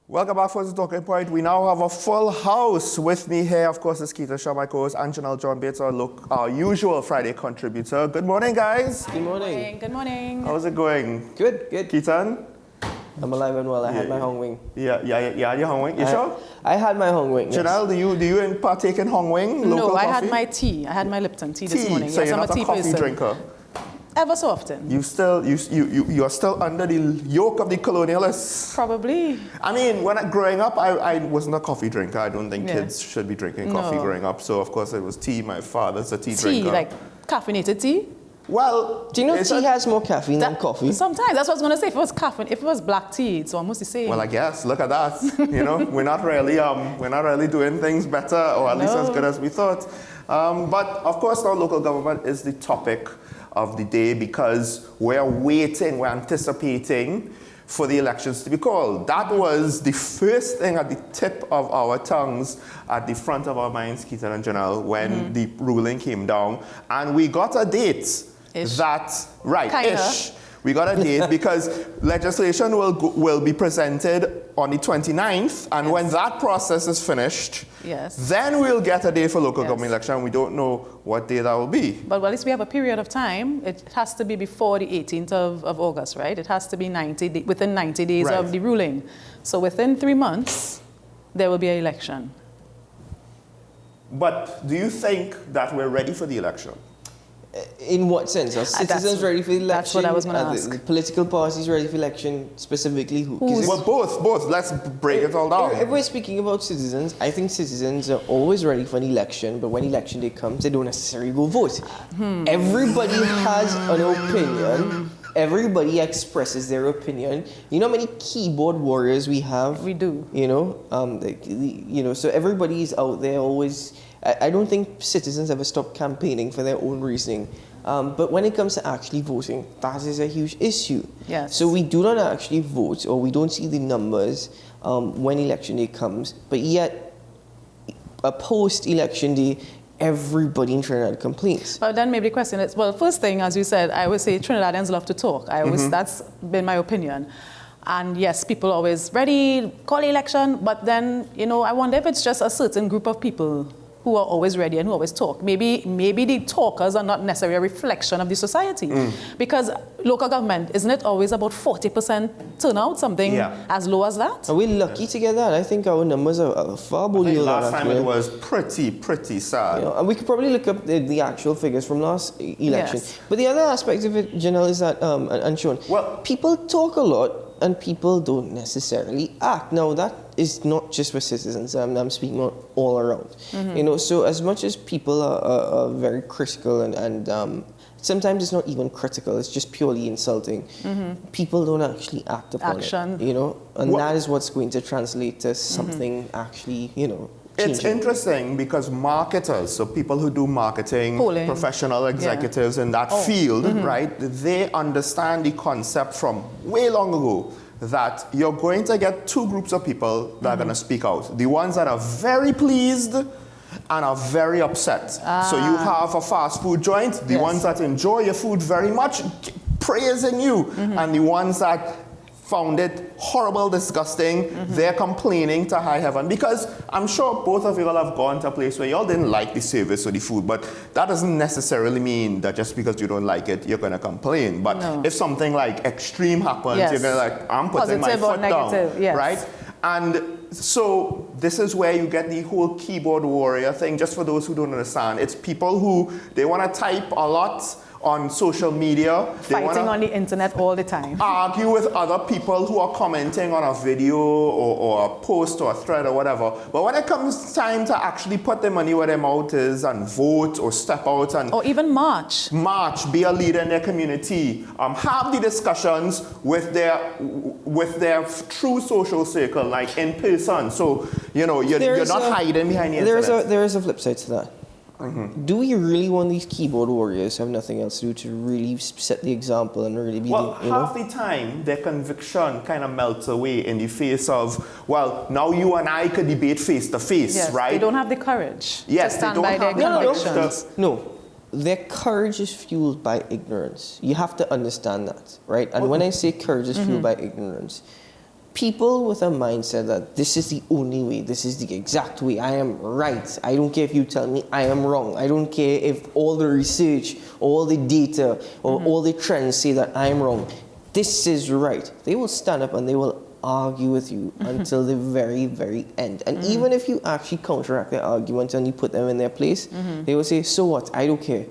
Welcome back for the Talking Point. We now have a full house. With me here, of course, is Ketan Shaw, my co-host, and Janelle John Bates, our usual Friday contributor. Good morning, guys. Good morning. Good morning. How's it going? Good. Ketan? I'm alive and well. I had my hung wing. Yeah, your hung wing. You sure? I had my hung wing. Yes. Janelle, do you partake in hung wing? No, Local I coffee? had my tea. I had my Lipton tea this morning. So yes, you're I'm not a tea a coffee person. drinker? Ever so often. You're still under the yoke of the colonialists. Probably. I mean, growing up, I wasn't a coffee drinker. I don't think kids should be drinking coffee growing up. So of course it was tea. My father's a tea drinker. Tea, like caffeinated tea? Well, do you know tea has more caffeine than coffee? Sometimes. That's what I was going to say. If it was caffeine, if it was black tea, it's almost the same. Well, I guess. Look at that. We're not really doing things better, or at least as good as we thought. But of course, now local government is the topic of the day because we're anticipating for the elections to be called. That was the first thing at the tip of our tongues, at the front of our minds, Ketan and Janelle, when the ruling came down. And we got a date. Ish. Ish. We got a date because legislation will be presented on the 29th, and when that process is finished, then we'll get a day for local government election. We don't know what day that will be. But at least we have a period of time. It has to be before the 18th of August, right? It has to be within 90 days of the ruling. So within 3 months, there will be an election. But do you think that we're ready for the election? In what sense? Are citizens ready for the election? That's what I was going to ask. The political parties ready for election, specifically who? Well, both. Let's break it all down. If we're speaking about citizens, I think citizens are always ready for an election, but when election day comes, they don't necessarily go vote. Everybody has an opinion. Everybody expresses their opinion. You know how many keyboard warriors we have? We do. So everybody's out there always. I don't think citizens ever stop campaigning for their own reasoning. But when it comes to actually voting, that is a huge issue. Yes. So we do not actually vote, or we don't see the numbers when election day comes. But yet, a post-election day, everybody in Trinidad complains. But then maybe the question is, well, first thing, as you said, I always say Trinidadians love to talk. That's been my opinion. And yes, people are always ready, call the election, but then, I wonder if it's just a certain group of people who are always ready and who always talk. Maybe the talkers are not necessarily a reflection of the society. Because local government, isn't it always about 40% turnout, something as low as that? Are we lucky to get that? I think our numbers are far below that. Last time it was pretty sad. And we could probably look up the actual figures from last election. Yes. But the other aspect of it, Janelle, is that, and Sean, people talk a lot and people don't necessarily act. Now, that is not just for citizens. I'm speaking all around. So as much as people are very critical and sometimes it's not even critical, it's just purely insulting, people don't actually act upon it. And that is what's going to translate to something actually, changing. It's interesting because marketers, so people who do marketing, professional executives in that field, right, they understand the concept from way long ago that you're going to get two groups of people that are going to speak out. The ones that are very pleased and are very upset. So you have a fast food joint, the ones that enjoy your food very much, praising you, and the ones that found it horrible, disgusting, they're complaining to high heaven. Because I'm sure both of you all have gone to a place where y'all didn't like the service or the food, but that doesn't necessarily mean that just because you don't like it, you're gonna complain. But if something like extreme happens, you're gonna I'm putting my foot down, right? And so this is where you get the whole keyboard warrior thing. Just for those who don't understand, it's people who, they wanna type a lot on social media. Fighting on the internet all the time. Argue with other people who are commenting on a video or a post or a thread or whatever. But when it comes time to actually put their money where their mouth is and vote or step out and... Or even march. Be a leader in their community. Have the discussions with their true social circle, like in person. So, you're not hiding behind the internet. There is a flip side to that. Do we really want these keyboard warriors who have nothing else to do to really set the example and really be half the time their conviction kind of melts away in the face of, now you and I could debate face to face, right? They don't have the courage to stand by their convictions. No, their courage is fueled by ignorance. You have to understand that, right? And when I say courage is fueled by ignorance, people with a mindset that this is the only way, this is the exact way, I am right. I don't care if you tell me I am wrong. I don't care if all the research, all the data, or all the trends say that I am wrong. This is right. They will stand up and they will argue with you until the very, very end. And even if you actually counteract their arguments and you put them in their place, they will say, so what? I don't care.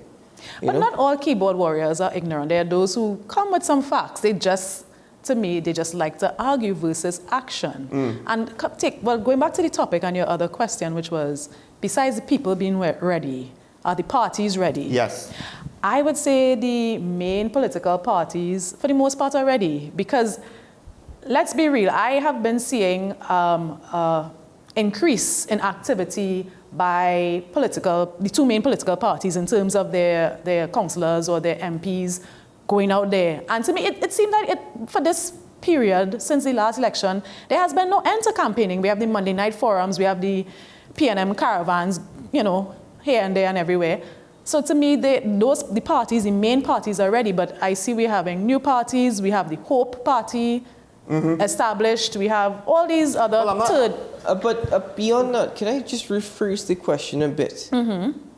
But not all keyboard warriors are ignorant. There are those who come with some facts. They just, to me, they just like to argue versus action. And going back to the topic and your other question, which was, besides the people being ready, are the parties ready? Yes. I would say the main political parties, for the most part, are ready. Because, let's be real, I have been seeing increase in activity by the two main political parties in terms of their councillors or their MPs going out there. And to me, it seemed like for this period, since the last election, there has been no end to campaigning. We have the Monday night forums, we have the PNM caravans, here and there and everywhere. So to me, the parties, the main parties are ready, but I see we're having new parties. We have the Hope Party established. We have all these other But beyond that, can I just rephrase the question a bit?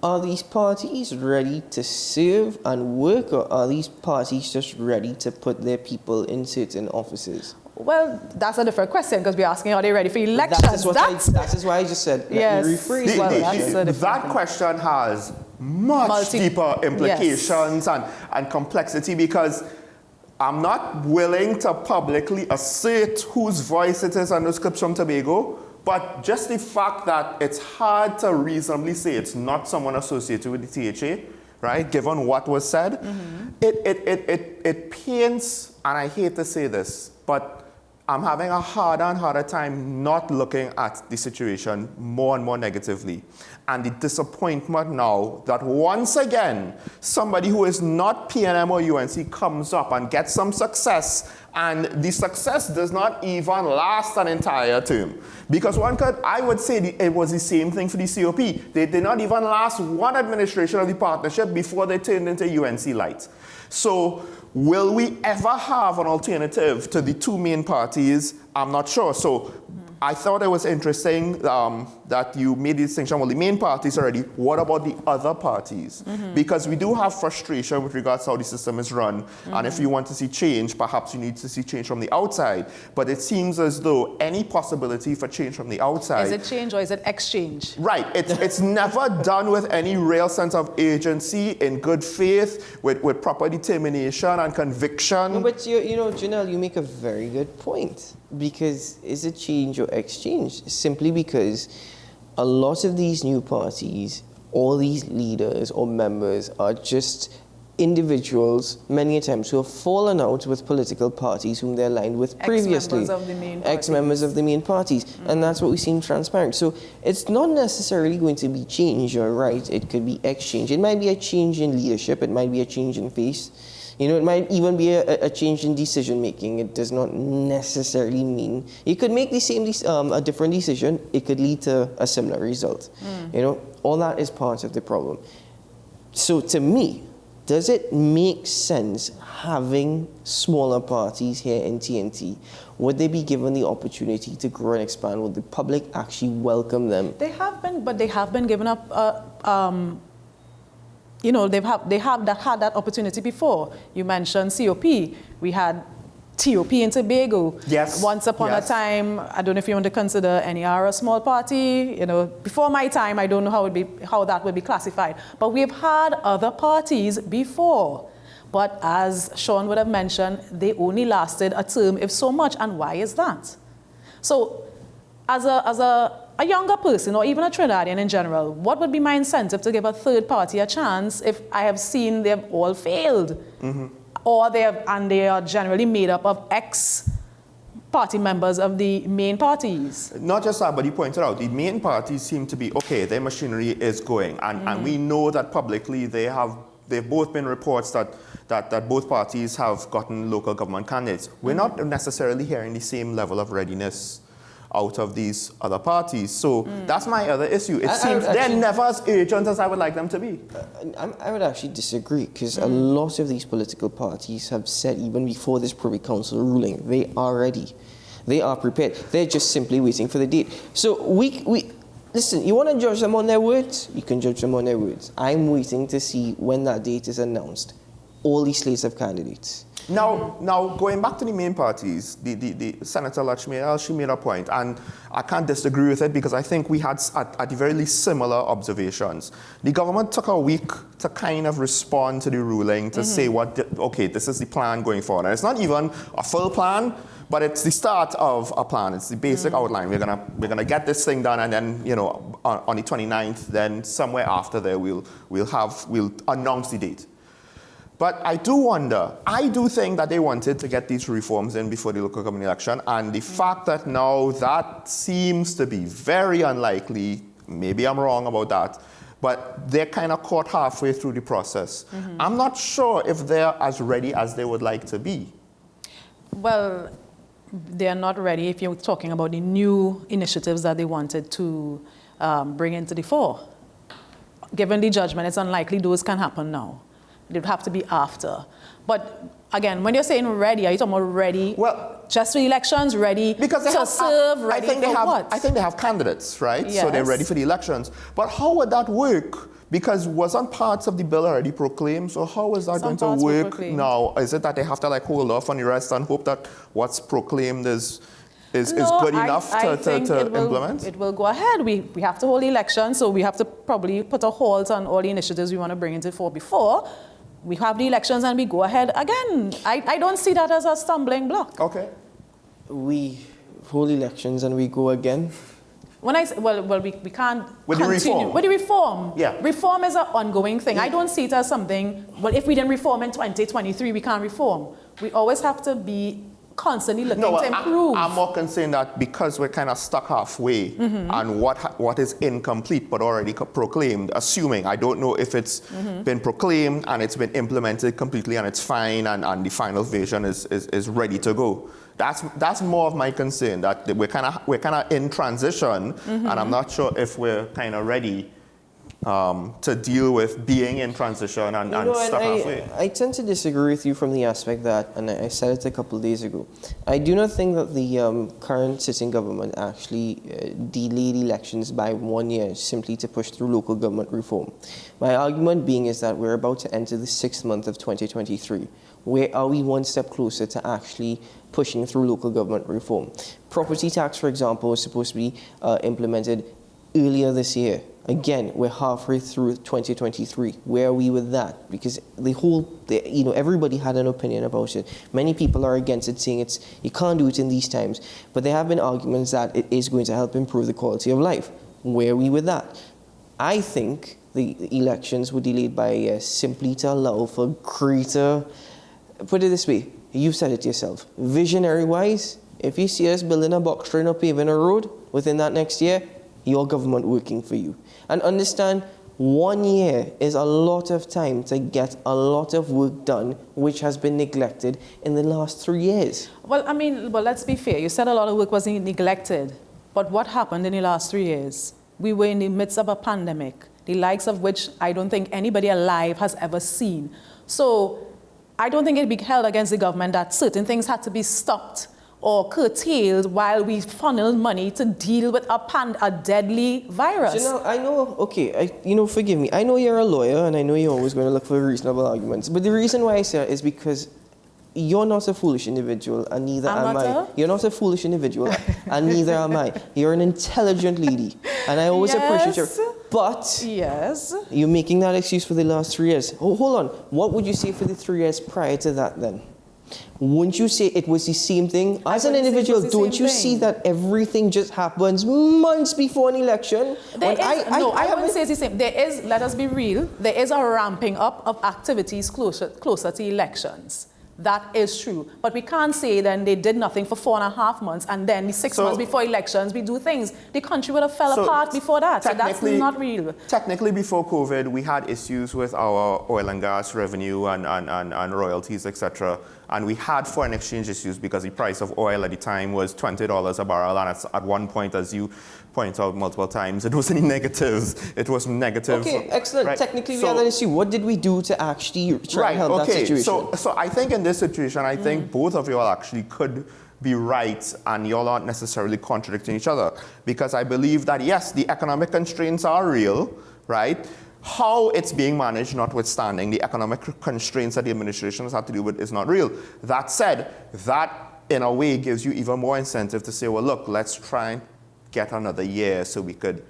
Are these parties ready to serve and work, or are these parties just ready to put their people in certain offices? Well, that's a different question, because we're asking, are they ready for elections? That is why I just said, yes. rephrase that question has much deeper implications and complexity, because I'm not willing to publicly assert whose voice it is on the scripts from Tobago, but just the fact that it's hard to reasonably say it's not someone associated with the THA, right, given what was said, it paints, and I hate to say this, but I'm having a harder and harder time not looking at the situation more and more negatively. And the disappointment now that once again, somebody who is not PNM or UNC comes up and gets some success, and the success does not even last an entire term. Because I would say it was the same thing for the COP. They did not even last one administration of the partnership before they turned into UNC Light. So, will we ever have an alternative to the two main parties? I'm not sure. So I thought it was interesting that you made the distinction, well, the main parties already. What about the other parties? Because we do have frustration with regards to how the system is run. And if you want to see change, perhaps you need to see change from the outside. But it seems as though any possibility for change from the outside... Is it change or is it exchange? Right. It's never done with any real sense of agency, in good faith, with proper determination and conviction. No, but Janelle, you make a very good point. Because is it change or exchange? Simply because a lot of these new parties, all these leaders or members are just individuals, many times, who have fallen out with political parties whom they're aligned with previously. Ex-members of the main parties. And that's what we seem transparent. So it's not necessarily going to be change or right. It could be exchange. It might be a change in leadership. It might be a change in face. It might even be a change in decision making. It does not necessarily mean you could make the same a different decision. It could lead to a similar result. All that is part of the problem. So to me, does it make sense having smaller parties here in TNT? Would they be given the opportunity to grow and expand? Would the public actually welcome them? They have been, but they have been given up. They have had that opportunity before. You mentioned COP. We had TOP in Tobago. Yes. Once upon a time, I don't know if you want to consider NER a small party. Before my time, I don't know how that would be classified. But we've had other parties before. But as Sean would have mentioned, they only lasted a term, if so much. And why is that? So, as a younger person, or even a Trinidadian in general, what would be my incentive to give a third party a chance if I have seen they've all failed? Or they are generally made up of ex-party members of the main parties? Not just that, but you pointed out, the main parties seem to be, okay, their machinery is going. And we know that publicly they've both been reports that both parties have gotten local government candidates. We're not necessarily hearing the same level of readiness out of these other parties. So that's my other issue. It seems they're never as urgent as I would like them to be. I would actually disagree, because a lot of these political parties have said, even before this Privy Council ruling, they are ready. They are prepared. They're just simply waiting for the date. So we listen, you want to judge them on their words? You can judge them on their words. I'm waiting to see when that date is announced. All these slates of candidates. Now, going back to the main parties, the Senator Lakshmi, she made a point, and I can't disagree with it because I think we had, at the very least, similar observations. The government took a week to kind of respond to the ruling, to say okay, this is the plan going forward. And it's not even a full plan, but it's the start of a plan. It's the basic outline. We're gonna get this thing done, and then, you know, on the 29th, then somewhere after there, we'll announce the date. But I do think that they wanted to get these reforms in before the local government election, and the fact that now that seems to be very unlikely, maybe I'm wrong about that, but they're kind of caught halfway through the process. I'm not sure if they're as ready as they would like to be. Well, they're not ready if you're talking about the new initiatives that they wanted to bring into the fore. Given the judgment, it's unlikely those can happen now. It would have to be after. But again, when you're saying ready, are you talking about ready? Well, just for elections, ready to serve, ready for what? I think they have candidates, right? Yes. So they're ready for the elections. But how would that work? Because wasn't parts of the bill already proclaimed? So how is that going to work now? Is it that they have to like hold off on the rest and hope that what's proclaimed is good enough to implement? It will go ahead. We have to hold the election, so we have to probably put a halt on all the initiatives we want to bring into fore before we have the elections and we go ahead again. I don't see that as a stumbling block. Okay. We hold elections and we go again? When I say, well, we can't with continue. The reform. With the reform. Yeah. Reform is an ongoing thing. I don't see it as something, well, if we didn't reform in 2023, we can't reform. We always have to be constantly looking to improve. I'm more concerned that because we're kind of stuck halfway and what is incomplete but already proclaimed, assuming, I don't know if it's been proclaimed and it's been implemented completely and it's fine and the final version is ready to go. That's more of my concern, that we're kind of in transition and I'm not sure if we're kind of ready to deal with being in transition and stuck halfway. I tend to disagree with you from the aspect that, and I said it a couple of days ago, I do not think that the current sitting government actually delayed elections by 1 year simply to push through local government reform. My argument being is that we're about to enter the 6th month of 2023. Where are we one step closer to actually pushing through local government reform? Property tax, for example, is supposed to be implemented earlier this year. Again, we're halfway through 2023. Where are we with that? Because everybody had an opinion about it. Many people are against it, saying you can't do it in these times. But there have been arguments that it is going to help improve the quality of life. Where are we with that? I think the elections were delayed by simply to allow for greater, put it this way, you've said it yourself, visionary-wise, if you see us building a box train or paving a road within that next year, your government working for you. And understand, 1 year is a lot of time to get a lot of work done, which has been neglected in the last 3 years. Well, let's be fair. You said a lot of work was neglected. But what happened in the last 3 years? We were in the midst of a pandemic, the likes of which I don't think anybody alive has ever seen. So I don't think it'd be held against the government that certain things had to be stopped or curtailed while we funneled money to deal with a deadly virus. Janelle, I know, okay, forgive me. I know you're a lawyer and I know you're always going to look for reasonable arguments. But the reason why I say that is because you're not a foolish individual and neither am I. You're not a foolish individual and neither am I. You're an intelligent lady and I always appreciate you. But you're making that excuse for the last 3 years. Oh, hold on. What would you say for the 3 years prior to that then? Wouldn't you say it was the same thing? As an individual, don't you see that everything just happens months before an election? I wouldn't say it's the same. There is, let us be real, there is a ramping up of activities closer to elections. That is true. But we can't say then they did nothing for 4.5 months and then the 6 months before elections we do things. The country would have fell apart before that. So that's not real. Technically, before COVID, we had issues with our oil and gas revenue and royalties, etc. And we had foreign exchange issues because the price of oil at the time was $20 a barrel. And at one point, as you point out multiple times, it was in the negatives. It was negative. Okay, excellent. Right? Technically, we had an issue. What did we do to actually try and help that situation? So I think in this situation, I think both of you all actually could be right and y'all aren't necessarily contradicting each other. Because I believe that, yes, the economic constraints are real, right? How it's being managed, notwithstanding, the economic constraints that the administration has had to deal with is not real. That said, that in a way gives you even more incentive to say, well, look, let's try and get another year so we could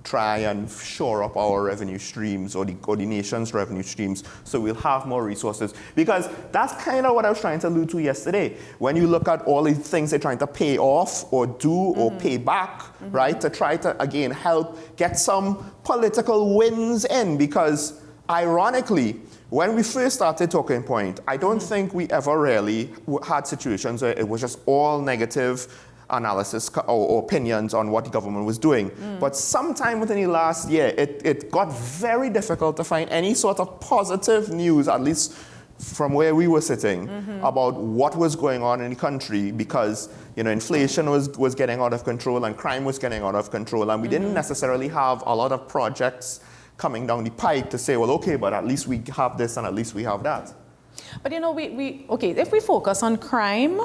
try and shore up our revenue streams or the nation's revenue streams so we'll have more resources. Because that's kind of what I was trying to allude to yesterday. When you look at all the things they're trying to pay off or do or pay back, right, to try to, again, help get some political wins in. Because ironically, when we first started Talking Point, I don't think we ever really had situations where it was just all negative analysis or opinions on what the government was doing. But sometime within the last year, it got very difficult to find any sort of positive news, at least from where we were sitting, about what was going on in the country, because inflation was getting out of control and crime was getting out of control, and we didn't necessarily have a lot of projects coming down the pike to say, well, okay, but at least we have this and at least we have that. But okay, if we focus on crime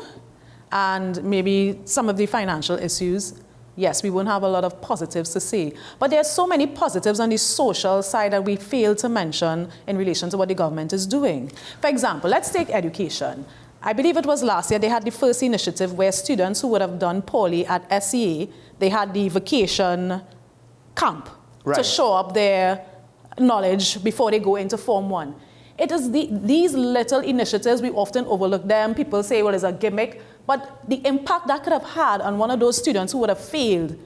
and maybe some of the financial issues, yes, we won't have a lot of positives to say. But there are so many positives on the social side that we fail to mention in relation to what the government is doing. For example, let's take education. I believe it was last year they had the first initiative where students who would have done poorly at SEA, they had the vacation camp to show up their knowledge before they go into Form 1. It is these little initiatives, we often overlook them. People say, well, it's a gimmick. But the impact that could have had on one of those students who would have failed,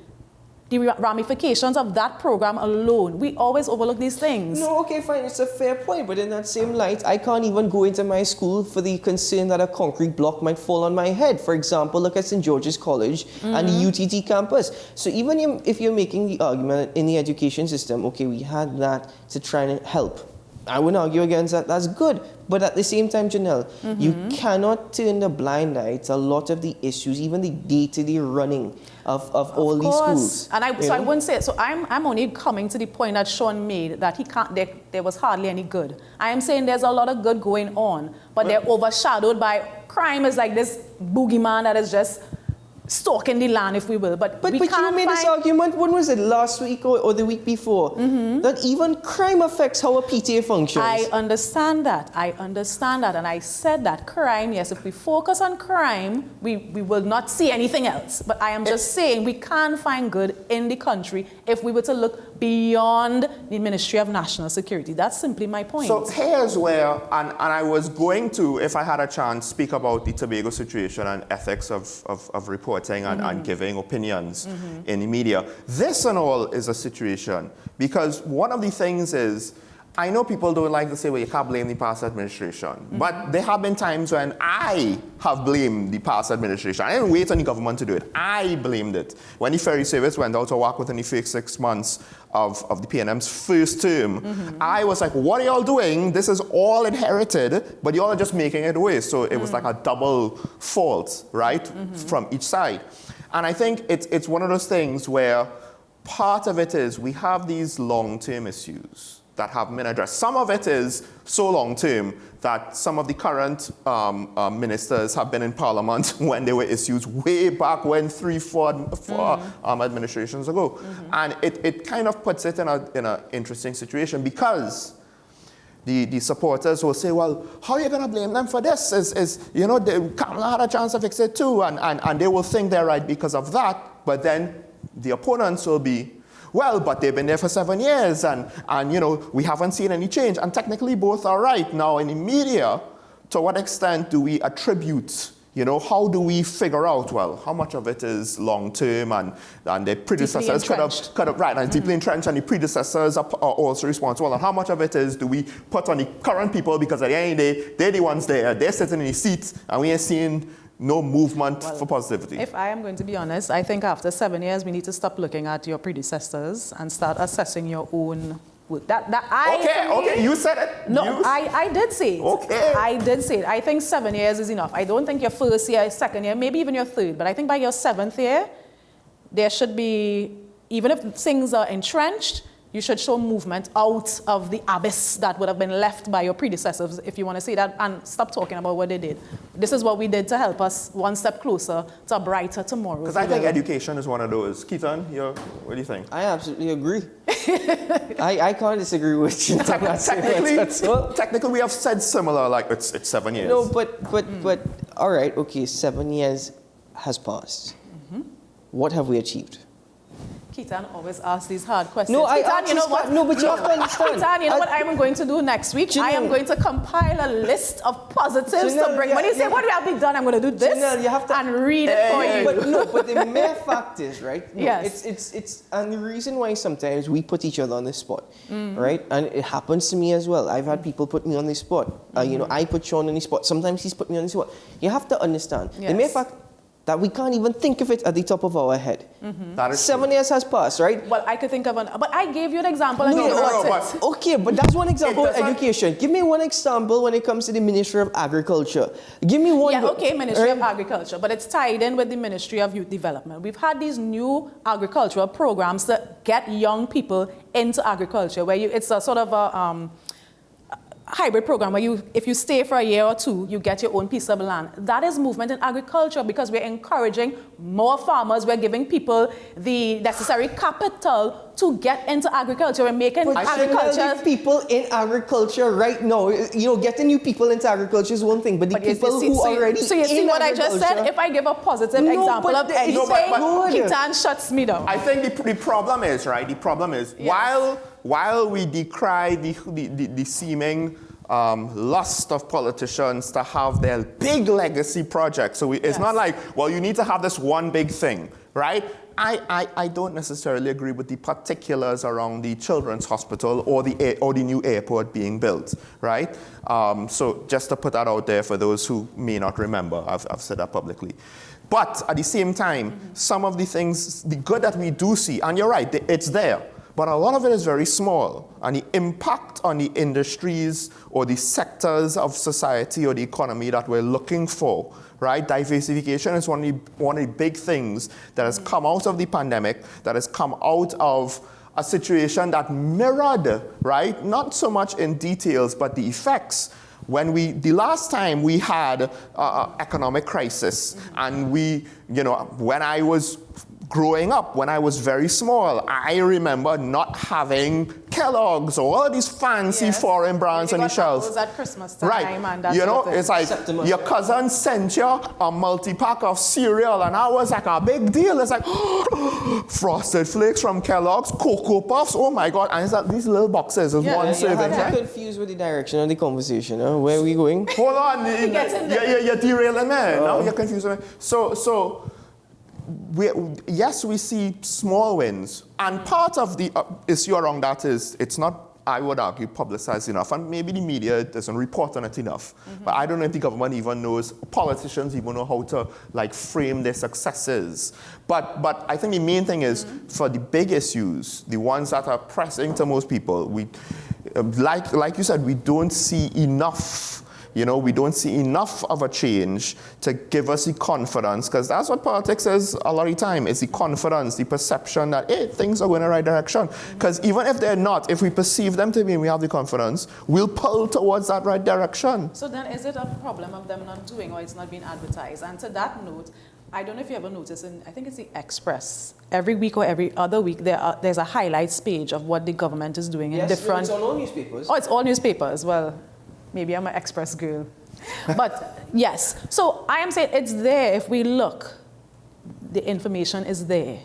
the ramifications of that program alone, we always overlook these things. No, okay, fine, it's a fair point, but in that same light, I can't even go into my school for the concern that a concrete block might fall on my head. For example, look at St. George's College and the UTT campus. So even if you're making the argument in the education system, okay, we had that to try and help. I wouldn't argue against that, that's good. But at the same time, Janelle, you cannot turn a blind eye to a lot of the issues, even the day-to-day running of all these schools. And so I wouldn't say it. So I'm only coming to the point that Sean made, that there was hardly any good. I am saying there's a lot of good going on, but they're overshadowed by crime is like this boogeyman that is just stalking the land, if we will. But you made this argument, when was it, last week or the week before, that even crime affects how a PTA functions. I understand that. And I said that crime, yes, if we focus on crime, we will not see anything else. But I am just saying we can't find good in the country if we were to look beyond the Ministry of National Security. That's simply my point. So here's where, and I was going to, if I had a chance, speak about the Tobago situation and ethics of reporting and giving opinions in the media. This and all is a situation, because one of the things is, I know people don't like to say, well, you can't blame the past administration. But there have been times when I have blamed the past administration. I didn't wait on the government to do it. I blamed it. When the ferry service went out to work within the first 6 months of the PNM's first term, I was like, what are y'all doing? This is all inherited, but y'all are just making it worse. So it was like a double fault, right, from each side. And I think it's one of those things where part of it is we have these long-term issues that have been addressed. Some of it is so long-term that some of the current ministers have been in Parliament when there were issues way back when 3-4 administrations ago. And it kind of puts it in an interesting situation, because the supporters will say, well, how are you going to blame them for this? Kamala had a chance to fix it too, and they will think they're right because of that, but then the opponents will be, well, but they've been there for 7 years, and we haven't seen any change. And technically, both are right. Now, in the media, to what extent do we attribute, how do we figure out, well, how much of it is long-term and their predecessors could have, right, and deeply entrenched, and the predecessors are also responsible, and how much of it is do we put on the current people, because at the end of the day, they're the ones there, they're sitting in the seats, and we ain't seeing no movement for positivity. If I am going to be honest, I think after 7 years, we need to stop looking at your predecessors and start assessing your own work. Okay, you said it. No, I did say it. Okay. I did say it. I think 7 years is enough. I don't think your first year, second year, maybe even your third, but I think by your 7th year, there should be, even if things are entrenched, you should show movement out of the abyss that would have been left by your predecessors, if you want to say that, and stop talking about what they did. This is what we did to help us one step closer to a brighter tomorrow. Because I think education is one of those. Ketan, what do you think? I absolutely agree. I can't disagree with you. Technically, we have said similar, like it's 7 years. No, but all right, okay, 7 years has passed. What have we achieved? Ketan always asks these hard questions. No, Ketan, you know what? No, but you have to understand. Ketan, you know what I'm going to do next week? I am going to compile a list of positives to bring. When you say, what do you have to done? I'm going to do this Janelle, you have to, and read it for you. But the mere fact is, right? No, yes. It's and the reason why sometimes we put each other on the spot, right? And it happens to me as well. I've had people put me on the spot. You know, I put Sean on the spot. Sometimes he's put me on the spot. You have to understand. The mere fact that we can't even think of it at the top of our head. That is 7 years has passed, right? Well, I could think of but I gave you an example and you got it. Okay, but that's one example of education. Give me one example when it comes to the Ministry of Agriculture. Give me one. Yeah, okay, Ministry of Agriculture, but it's tied in with the Ministry of Youth Development. We've had these new agricultural programs that get young people into agriculture, where it's a sort of a hybrid program where if you stay for a year or two, you get your own piece of land. That is movement in agriculture because we're encouraging more farmers. We're giving people the necessary capital to get into agriculture. We're making agriculture. People in agriculture right now, you know, getting new people into agriculture is one thing, but the people who already So you see what I just said? If I give a positive example of anything, Ketan shuts me down. I think the problem is, right? The problem is, while we decry the seeming lust of politicians to have their big legacy projects, so it's not like, well, you need to have this one big thing, right? I don't necessarily agree with the particulars around the children's hospital or the new airport being built, right? So just to put that out there for those who may not remember, I've said that publicly. But at the same time, some of the things, the good that we do see, and you're right, it's there, but a lot of it is very small, and the impact on the industries or the sectors of society or the economy that we're looking for, right? Diversification is one of the big things that has come out of the pandemic, that has come out of a situation that mirrored, right? Not so much in details, but the effects. The last time we had economic crisis, and when I was growing up, when I was very small, I remember not having Kellogg's or all these fancy foreign brands on the shelves. It was at Christmas time, right? And that It's like your cousin sent you a multi-pack of cereal, and I was like a big deal. It's like Frosted Flakes from Kellogg's, Cocoa Puffs. Oh my God! And it's like these little boxes is one serving. I'm confused with the direction of the conversation. Where are we going? Hold on, you're derailing me. Now you're confused with me. So. Yes, we see small wins, and part of the issue around that is it's not, I would argue, publicized enough, and maybe the media doesn't report on it enough. But I don't know if the government even knows, politicians even know how to frame their successes. But I think the main thing is for the big issues, the ones that are pressing to most people, we like you said, we don't see enough. We don't see enough of a change to give us the confidence, because that's what politics is a lot of the time. It's the confidence, the perception that, hey, things are going in the right direction. Because even if they're not, if we perceive them to be and we have the confidence, we'll pull towards that right direction. So then is it a problem of them not doing, or it's not being advertised? And to that note, I don't know if you ever noticed, I think it's the Express, every week or every other week, there's a highlights page of what the government is doing in different... It's on all newspapers. Oh, it's all newspapers. Well, maybe I'm an Express girl. But yes, so I am saying it's there. If we look, the information is there.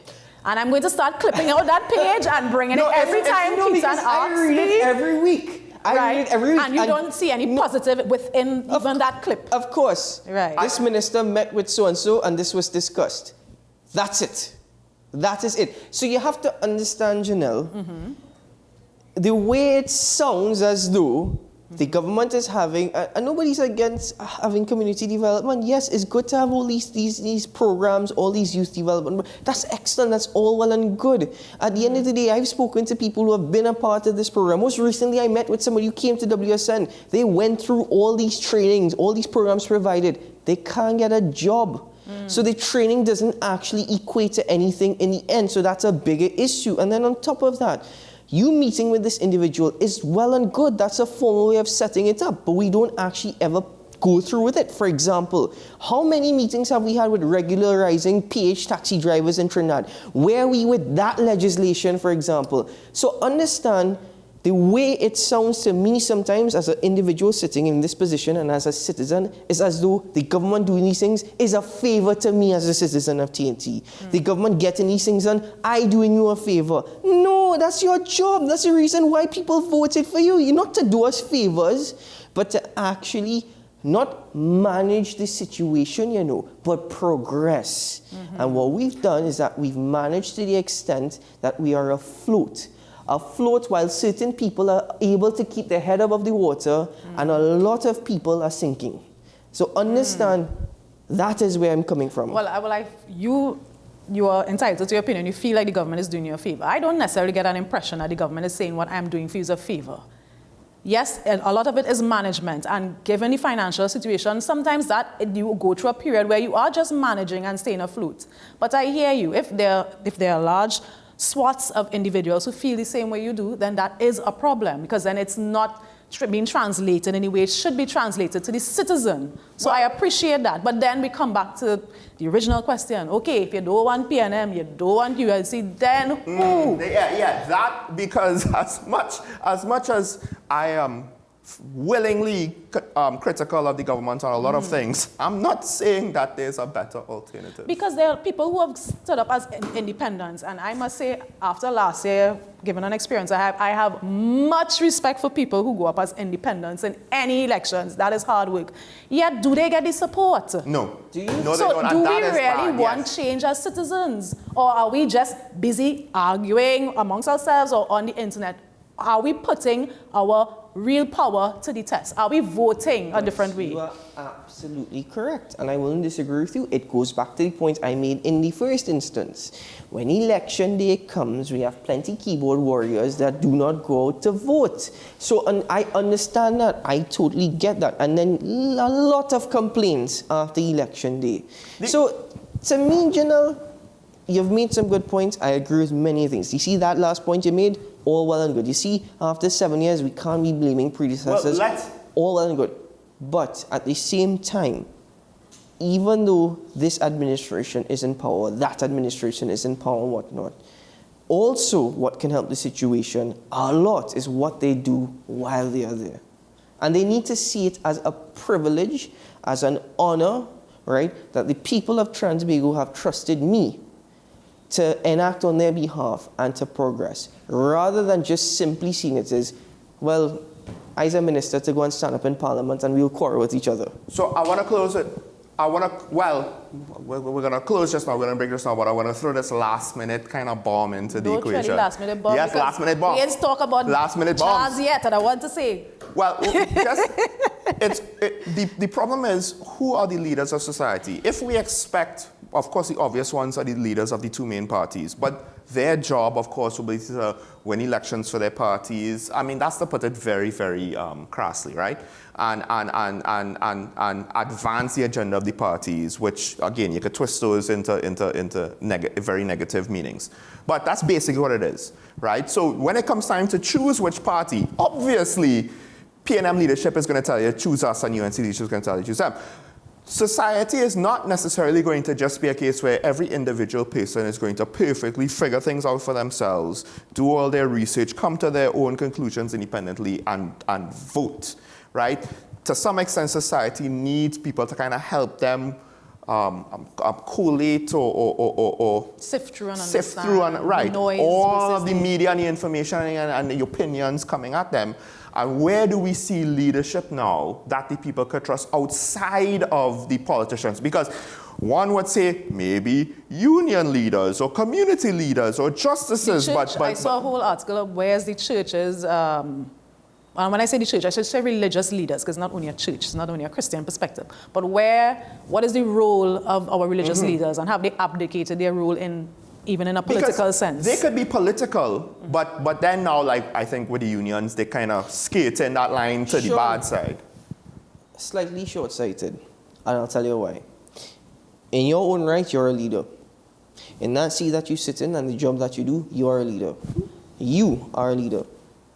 And I'm going to start clipping out that page and bringing it every time Ketan asks I read it every week. I read it every week. And you don't see any positive within even that clip. Of course. Right. This minister met with so-and-so and this was discussed. That's it. That is it. So you have to understand, Janelle, the way it sounds as though the government is having, and nobody's against having community development. Yes, it's good to have all these programs, all these youth development. That's excellent. That's all well and good. At the end of the day, I've spoken to people who have been a part of this program. Most recently, I met with somebody who came to WESN. They went through all these trainings, all these programs provided. They can't get a job. So the training doesn't actually equate to anything in the end. So that's a bigger issue. And then on top of that, You meeting with this individual is well and good. That's a formal way of setting it up, but we don't actually ever go through with it. For example, how many meetings have we had with regularizing PH taxi drivers in Trinidad? Where are we with that legislation, for example? So understand, the way it sounds to me sometimes as an individual sitting in this position and as a citizen is as though the government doing these things is a favor to me as a citizen of TNT. The government getting these things done, I doing you a favor. No, that's your job. That's the reason why people voted for you. You're not to do us favors, but to actually not manage the situation, but progress. And what we've done is that we've managed to the extent that we are afloat while certain people are able to keep their head above the water and a lot of people are sinking. So understand, that is where I'm coming from. Well, you are entitled to your opinion. You feel like the government is doing you a favor. I don't necessarily get an impression that the government is saying what I'm doing for you is a favor. Yes, a lot of it is management, and given the financial situation, sometimes you go through a period where you are just managing and staying afloat. But I hear you. If there are large swaths of individuals who feel the same way you do, then that is a problem, because then it's not being translated in a way it should be translated to the citizen. So I appreciate that. But then we come back to the original question. Okay, if you don't want PNM, you don't want ULC, then who? Yeah, that, because as much as I am willingly critical of the government on a lot of things, I'm not saying that there's a better alternative. Because there are people who have stood up as independents, and I must say, after last year, given an experience I have much respect for people who go up as independents in any elections. That is hard work. Yet, do they get the support? No. Do you? No, so they don't. Do we really bad, want change as citizens? Or are we just busy arguing amongst ourselves or on the internet? Are we putting our real power to the test? Are we voting a different way? You are absolutely correct, and I won't disagree with you. It goes back to the point I made in the first instance. When election day comes, we have plenty keyboard warriors that do not go out to vote. So I understand that. I totally get that. And then a lot of complaints after election day. So to me, Janelle, you've made some good points. I agree with many things. You see that last point you made? All well and good. You see, after 7 years, we can't be blaming predecessors. All well and good. But at the same time, even though this administration is in power, that administration is in power and whatnot, also what can help the situation a lot is what they do while they are there. And they need to see it as a privilege, as an honor, right, that the people of Trans-Tobago have trusted me to enact on their behalf and to progress, rather than just simply seeing it as, well, I as a minister to go and stand up in Parliament and we'll quarrel with each other. So I want to close it. We're going to close just now, we're going to break this now, but I want to throw this last minute kind of bomb into the equation. Really last minute bomb. Yes, last minute bomb. We didn't talk about last minute bombs yet, and I want to say. Well, the problem is, who are the leaders of society? If we expect, of course, the obvious ones are the leaders of the two main parties, but their job, of course, will be to win elections for their parties. I mean, that's to put it very, very crassly, right? And advance the agenda of the parties, which, again, you could twist those into very negative meanings. But that's basically what it is, right? So when it comes time to choose which party, obviously, PNM leadership is going to tell you, choose us, and UNC leadership is going to tell you, choose them. Society is not necessarily going to just be a case where every individual person is going to perfectly figure things out for themselves, do all their research, come to their own conclusions independently, and vote, right? To some extent, society needs people to kind of help them collate or sift through and right, all of the media and the information and the opinions coming at them. And where do we see leadership now that the people could trust outside of the politicians? Because one would say maybe union leaders or community leaders or justices. But I saw a whole article of where's the churches. And when I say the church, I should say religious leaders, because it's not only a church, it's not only a Christian perspective. But what is the role of our religious leaders, and have they abdicated their role even in a political sense? They could be political, but then now, like I think with the unions, they kind of skate in that line to the bad side. Slightly short-sighted, and I'll tell you why. In your own right, you're a leader. In that seat that you sit in and the job that you do, you are a leader. you are a leader.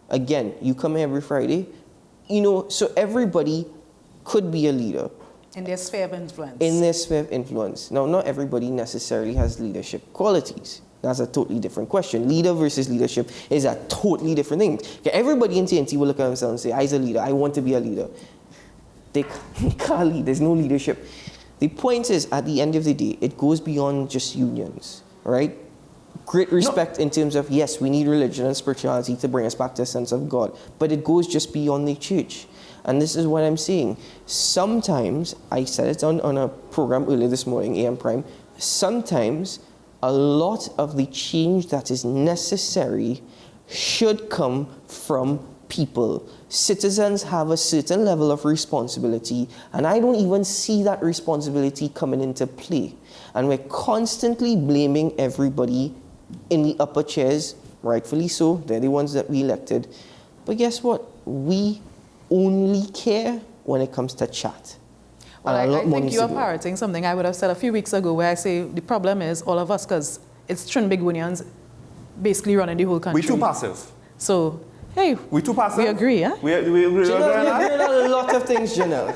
Again, you come here every Friday. You know, so everybody could be a leader. In their sphere of influence. In their sphere of influence. Now, not everybody necessarily has leadership qualities. That's a totally different question. Leader versus leadership is a totally different thing. Okay, everybody in TNT will look at themselves and say, I'm a leader. I want to be a leader. They can't lead. There's no leadership. The point is, at the end of the day, it goes beyond just unions, right? Great respect in terms of, yes, we need religion and spirituality to bring us back to a sense of God. But it goes just beyond the church. And this is what I'm saying. Sometimes, I said it on a program earlier this morning, AM Prime, sometimes a lot of the change that is necessary should come from people. Citizens have a certain level of responsibility, and I don't even see that responsibility coming into play. And we're constantly blaming everybody in the upper chairs, rightfully so, they're the ones that we elected. But guess what? We only care when it comes to chat. Well, I think you're parroting something I would have said a few weeks ago, where I say the problem is all of us, because it's Trinbagonians basically running the whole country. We're too passive. So, hey, we're too passive. We agree, yeah? We agree on a lot of things, Janelle.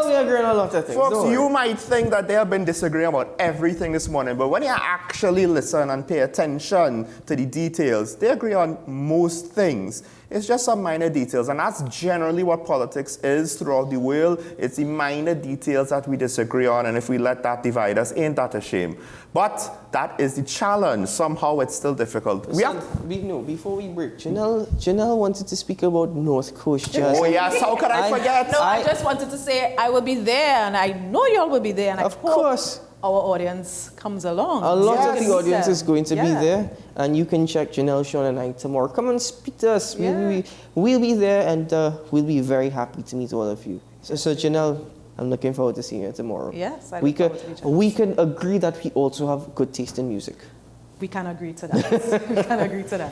We agree on a lot of things. Folks, you might think that they have been disagreeing about everything this morning, but when you actually listen and pay attention to the details, they agree on most things. It's just some minor details, and that's generally what politics is throughout the world. It's the minor details that we disagree on, and if we let that divide us, ain't that a shame? But that is the challenge. Somehow it's still difficult. Before we break, Janelle wanted to speak about North Coast Jazz. Oh yes, how could I forget? No, I just wanted to say I will be there, and I know y'all will be there, and I hope our audience comes along. A lot of the audience is going to be there, and you can check Janelle, Sean, and I tomorrow. Come and speak to us. Yeah. We'll be there, and we'll be very happy to meet all of you. So Janelle, I'm looking forward to seeing you tomorrow. Yes, we can agree that we also have good taste in music. We can agree to that. We can agree to that.